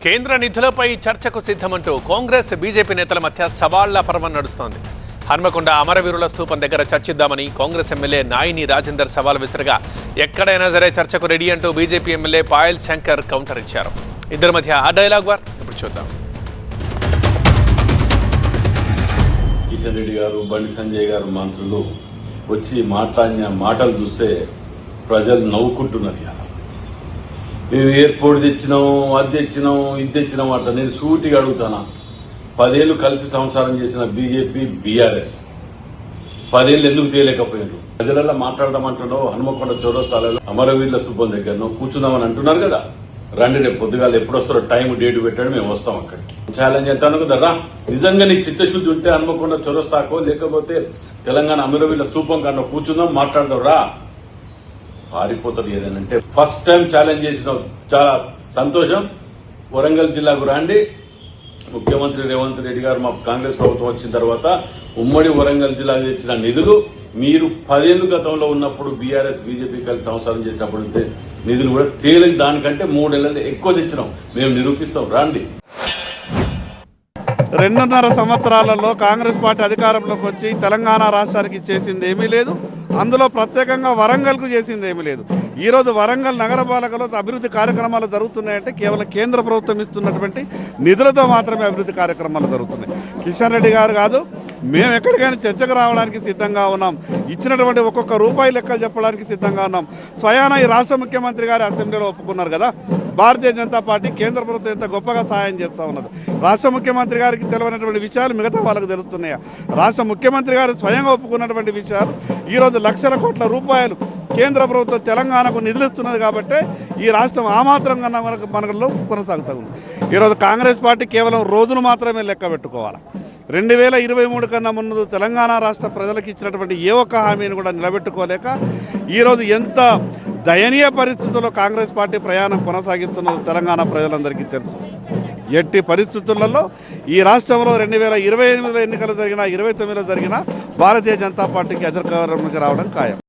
కేంద్ర నిధులపై చర్చకు సిద్ధమంటూ కాంగ్రెస్ బీజేపీ నేతల మధ్య సవాళ్ల పర్వం నడుస్తోంది. హన్మకొండ అమరవీరుల స్తూపం దగ్గర చర్చిద్దామని కాంగ్రెస్ ఎమ్మెల్యే నాయిని రాజేందర్ సవాల్ విసిరగా ఎక్కడైనా సరే చర్చకు రెడీ అంటూ BJP MLA Payal Shankar counter ఇచ్చారు. ఇద్దరి మధ్య ఆ డైలాగ్ వార్ ఇప్పుడు చూద్దాం. కిషన్ రెడ్డి గారు, బండి సంజయ్ గారు మంత్రులు వచ్చి మాట్లాడిన మాటలు చూస్తే ప్రజలు నవ్వుకుంటున్నారు. మేము ఎయిర్పోర్ట్ తెచ్చినాం, అది తెచ్చినాం, ఇది తెచ్చినాం అట్లా. నేను సూటిగా అడుగుతానా, 10 ఏళ్లు కలిసి సంసారం చేసిన బీజేపీ బీఆర్ఎస్ 10 ఏళ్ళు ఎందుకు తేలేకపోయారు? ప్రజలలో మాట్లాడదామంటున్నావు. హనుమకొండ చౌరస్తాలలో అమరవీరుల స్తూపం దగ్గర కూర్చుందామని అంటున్నారు కదా. రండి, రేపు పొద్దుగాలు ఎప్పుడు వస్తారో టైం డేట్ పెట్టాడు, మేము వస్తాం అక్కడికి. ఛాలెంజ్ అంటాను కదా, రా. నిజంగా నీకు చిత్తశుద్ధి ఉంటే హనుమకొండ చౌరస్తాకో లేకపోతే తెలంగాణ అమరవీరుల స్తూపం కన్నా కూర్చుందాం, మాట్లాడదాం, రా. పారిపోతారు ఏదనంటే. ఫస్ట్ టైం ఛాలెంజ్ చేసిన చాలా సంతోషం. వరంగల్ జిల్లాకు రండి. ముఖ్యమంత్రి రేవంత్ రెడ్డి గారు మా కాంగ్రెస్ ప్రభుత్వం వచ్చిన తర్వాత ఉమ్మడి వరంగల్ జిల్లాకు తెచ్చిన నిధులు మీరు 10 ఏళ్ల గతంలో ఉన్నప్పుడు బీఆర్ఎస్ బీజేపీ కలిసి సంసారం చేసినప్పుడు నిధులు కూడా తేలిక దానికంటే 3 ఏళ్లలో ఎక్కువ తెచ్చినాం. మేము నిరూపిస్తాం, రండి. 2.5 సంవత్సరాలలో కాంగ్రెస్ పార్టీ అధికారంలోకి వచ్చి తెలంగాణ రాష్ట్రానికి చేసింది ఏమీ లేదు. అందులో ప్రత్యేకంగా వరంగల్కు చేసింది ఏమీ లేదు. ఈరోజు వరంగల్ నగరపాలకలో అభివృద్ధి కార్యక్రమాలు జరుగుతున్నాయంటే కేవలం కేంద్ర ప్రభుత్వం ఇస్తున్నటువంటి నిధులతో మాత్రమే అభివృద్ధి కార్యక్రమాలు జరుగుతున్నాయి. కిషన్ రెడ్డి గారు కాదు, మేము ఎక్కడికైనా చర్చకు రావడానికి సిద్ధంగా ఉన్నాం. ఇచ్చినటువంటి ఒక్కొక్క రూపాయి లెక్కలు చెప్పడానికి సిద్ధంగా ఉన్నాం. స్వయాన ఈ రాష్ట్ర ముఖ్యమంత్రి గారు అసెంబ్లీలో ఒప్పుకున్నారు కదా, భారతీయ జనతా పార్టీ కేంద్ర ప్రభుత్వం ఎంత గొప్పగా సహాయం చేస్తూ ఉన్నది. రాష్ట్ర ముఖ్యమంత్రి గారికి తెలియనటువంటి విషయాలు మిగతా వాళ్ళకు తెలుస్తున్నాయా? రాష్ట్ర ముఖ్యమంత్రి గారు స్వయంగా ఒప్పుకున్నటువంటి విషయాలు. ఈరోజు లక్షల కోట్ల రూపాయలు కేంద్ర ప్రభుత్వం తెలంగాణకు నిధులు ఇస్తున్నది కాబట్టి ఈ రాష్ట్రం ఆ మాత్రం కన్నా మనలో కొనసాగుతూ ఉంది. ఈరోజు కాంగ్రెస్ పార్టీ కేవలం రోజును మాత్రమే లెక్క పెట్టుకోవాలి. 2023 కన్నా ముందు తెలంగాణ రాష్ట్ర ప్రజలకు ఇచ్చినటువంటి ఏ ఒక్క హామీని కూడా నిలబెట్టుకోలేక ఈరోజు ఎంత దయనీయ పరిస్థితుల్లో కాంగ్రెస్ పార్టీ ప్రయాణం కొనసాగిస్తున్నదో తెలంగాణ ప్రజలందరికీ తెలుసు. ఎట్టి పరిస్థితులలో ఈ రాష్ట్రంలో 2028 ఎన్నికలు జరిగినా 29లో జరిగినా భారతీయ జనతా పార్టీకి అధికారంలోకి రావడం ఖాయం.